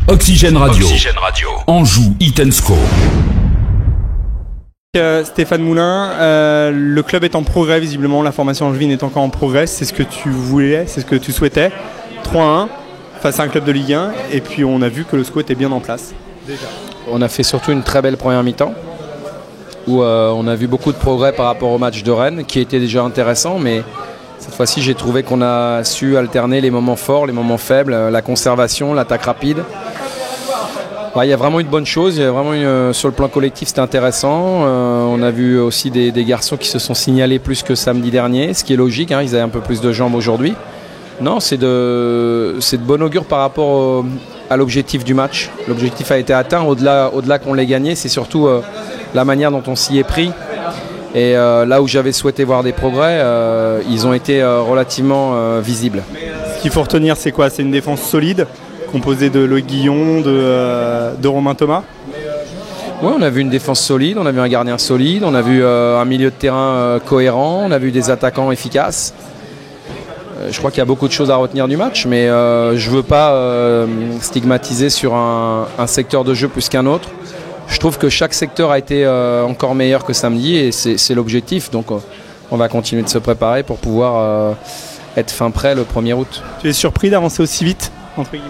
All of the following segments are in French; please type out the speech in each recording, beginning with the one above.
Oxygène Radio. Anjou, Hit & Sco. Stéphane Moulin, le club est en progrès visiblement, la formation angevine est encore en progrès, c'est ce que tu voulais, c'est ce que tu souhaitais. 3-1 face à un club de Ligue 1 et puis on a vu que le SCO était bien en place. Déjà. On a fait surtout une très belle première mi-temps où on a vu beaucoup de progrès par rapport au match de Rennes qui était déjà intéressant, mais cette fois-ci j'ai trouvé qu'on a su alterner les moments forts, les moments faibles, la conservation, l'attaque rapide. Il y a vraiment une bonne chose, sur le plan collectif c'était intéressant. On a vu aussi des garçons qui se sont signalés plus que samedi dernier, ce qui est logique, ils avaient un peu plus de jambes aujourd'hui. Non, c'est de bon augure par rapport à l'objectif du match. L'objectif a été atteint, au-delà qu'on l'ait gagné, c'est surtout la manière dont on s'y est pris. Et là où j'avais souhaité voir des progrès, ils ont été relativement visibles. Ce qu'il faut retenir, c'est quoi? C'est une défense solide, composé de Loïc Guillon, de Romain Thomas. Oui, on a vu une défense solide, on a vu un gardien solide, on a vu un milieu de terrain cohérent, on a vu des attaquants efficaces. Je crois qu'il y a beaucoup de choses à retenir du match, mais je ne veux pas stigmatiser sur un secteur de jeu plus qu'un autre. Je trouve que chaque secteur a été encore meilleur que samedi et c'est l'objectif. Donc on va continuer de se préparer pour pouvoir être fin prêt le 1er août. Tu es surpris d'avancer aussi vite ? Entre guillemets.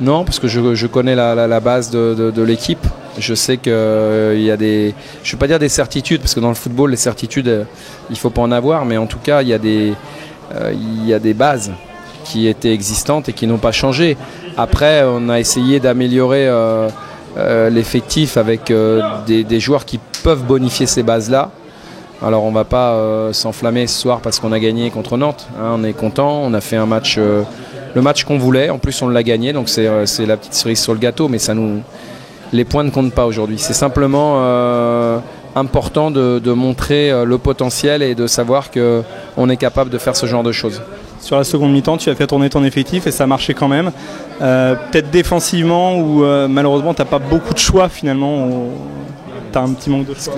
Non, parce que je connais la base de l'équipe. Je sais qu'il y a des... Je ne vais pas dire des certitudes, parce que dans le football, les certitudes, il ne faut pas en avoir. Mais en tout cas, il y a des bases qui étaient existantes et qui n'ont pas changé. Après, on a essayé d'améliorer l'effectif avec des joueurs qui peuvent bonifier ces bases-là. Alors on ne va pas s'enflammer ce soir parce qu'on a gagné contre Nantes. On est content, on a fait un match... le match qu'on voulait, en plus on l'a gagné, donc c'est la petite cerise sur le gâteau, mais les points ne comptent pas aujourd'hui. C'est simplement important de montrer le potentiel et de savoir qu'on est capable de faire ce genre de choses. Sur la seconde mi-temps, tu as fait tourner ton effectif et ça a marché quand même. Peut-être défensivement où malheureusement tu n'as pas beaucoup de choix finalement, tu as un petit manque de choix.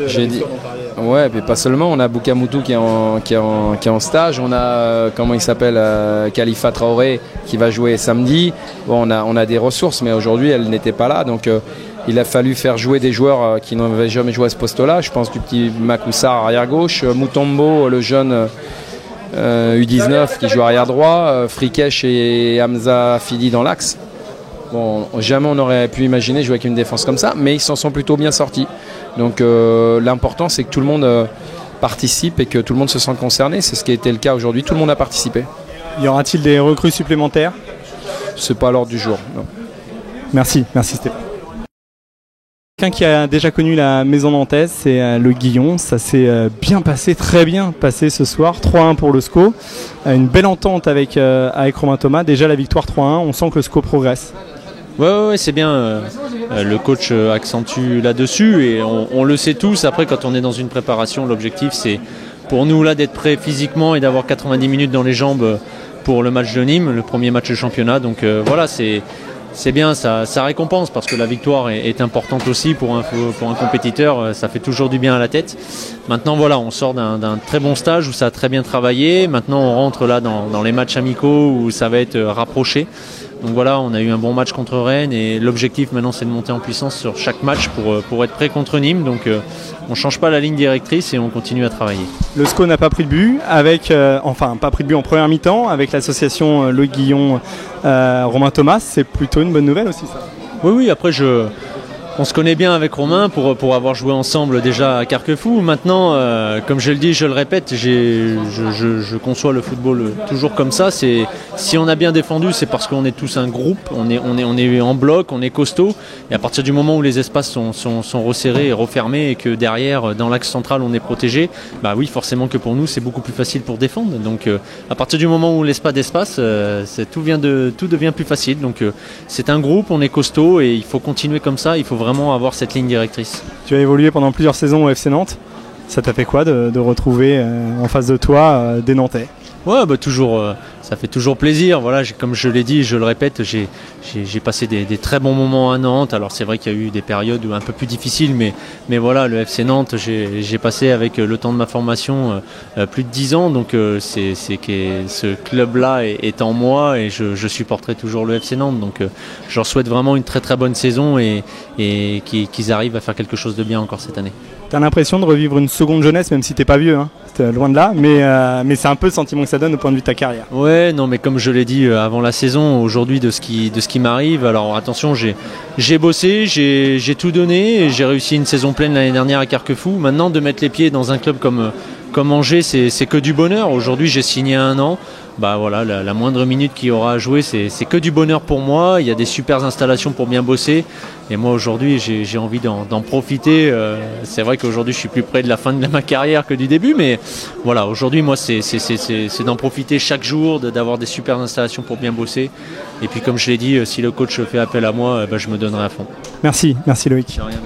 J'ai dit, ouais, mais pas seulement. On a Boukamoutou qui est en stage. On a comment il s'appelle, Khalifa Traoré qui va jouer samedi. Bon, on a des ressources, mais aujourd'hui elle n'était pas là. Donc il a fallu faire jouer des joueurs qui n'avaient jamais joué à ce poste-là. Je pense du petit Makoussar arrière gauche, Mutombo, le jeune U19 qui joue arrière droit, Frikesh et Hamza Fidi dans l'axe. Bon, jamais on aurait pu imaginer jouer avec une défense comme ça, mais ils s'en sont plutôt bien sortis. Donc l'important c'est que tout le monde participe et que tout le monde se sente concerné. C'est ce qui a été le cas aujourd'hui, tout le monde a participé. Y aura-t-il des recrues supplémentaires ? C'est pas à l'ordre du jour, non. Merci Stéphane. Quelqu'un qui a déjà connu la maison nantaise, c'est le Guillon. Ça s'est bien passé, très bien passé ce soir. 3-1 pour le SCO. Une belle entente avec Romain Thomas. Déjà la victoire 3-1, on sent que le SCO progresse. Ouais, c'est bien. Le coach accentue là-dessus et on le sait tous. Après, quand on est dans une préparation, l'objectif c'est pour nous là d'être prêts physiquement et d'avoir 90 minutes dans les jambes pour le match de Nîmes, le premier match de championnat. Donc voilà, c'est bien, ça récompense parce que la victoire est importante aussi pour un compétiteur. Ça fait toujours du bien à la tête. Maintenant, voilà, on sort d'un très bon stage où ça a très bien travaillé. Maintenant, on rentre là dans les matchs amicaux où ça va être rapproché. Donc voilà, on a eu un bon match contre Rennes et l'objectif maintenant c'est de monter en puissance sur chaque match pour être prêt contre Nîmes. Donc on ne change pas la ligne directrice et on continue à travailler. Le SCO n'a pas pris de but, pas pris de but en première mi-temps avec l'association Loïc Guillon, Romain Thomas. C'est plutôt une bonne nouvelle aussi ça. Oui, après on se connaît bien avec Romain pour avoir joué ensemble déjà à Carquefou. Maintenant, comme je le dis, je le répète, je conçois le football toujours comme ça. Si on a bien défendu, c'est parce qu'on est tous un groupe, on est en bloc, on est costaud. Et à partir du moment où les espaces sont resserrés et refermés et que derrière, dans l'axe central, on est protégé, bah oui, forcément que pour nous, c'est beaucoup plus facile pour défendre. Donc à partir du moment où on laisse pas d'espace, tout devient plus facile. Donc c'est un groupe, on est costaud et il faut continuer comme ça. Il faut vraiment avoir cette ligne directrice. Tu as évolué pendant plusieurs saisons au FC Nantes. Ça t'a fait quoi de retrouver en face de toi des Nantais ? Ouais, toujours. ça fait toujours plaisir. Voilà, comme je l'ai dit, je le répète, j'ai passé des très bons moments à Nantes. Alors c'est vrai qu'il y a eu des périodes un peu plus difficiles, mais voilà, le FC Nantes, j'ai passé avec le temps de ma formation plus de 10 ans. Donc c'est que ce club-là est en moi et je supporterai toujours le FC Nantes. Donc je leur souhaite vraiment une très très bonne saison et qu'ils arrivent à faire quelque chose de bien encore cette année. T'as l'impression de revivre une seconde jeunesse, même si t'es pas vieux, hein. T'es loin de là, mais c'est un peu le sentiment que ça donne au point de vue de ta carrière. Ouais, non, mais comme je l'ai dit avant la saison, aujourd'hui de ce qui m'arrive, alors attention, j'ai bossé, j'ai tout donné, et j'ai réussi une saison pleine l'année dernière à Carquefou. Maintenant, de mettre les pieds dans un club comme Angers, c'est que du bonheur. Aujourd'hui, j'ai signé 1 an. Bah voilà, la moindre minute qu'il y aura à jouer, c'est que du bonheur pour moi. Il y a des super installations pour bien bosser. Et moi aujourd'hui, j'ai envie d'en profiter. C'est vrai qu'aujourd'hui, je suis plus près de la fin de ma carrière que du début, mais voilà, aujourd'hui, moi, c'est d'en profiter chaque jour, d'avoir des super installations pour bien bosser. Et puis, comme je l'ai dit, si le coach fait appel à moi, je me donnerai à fond. Merci Loïc. De rien.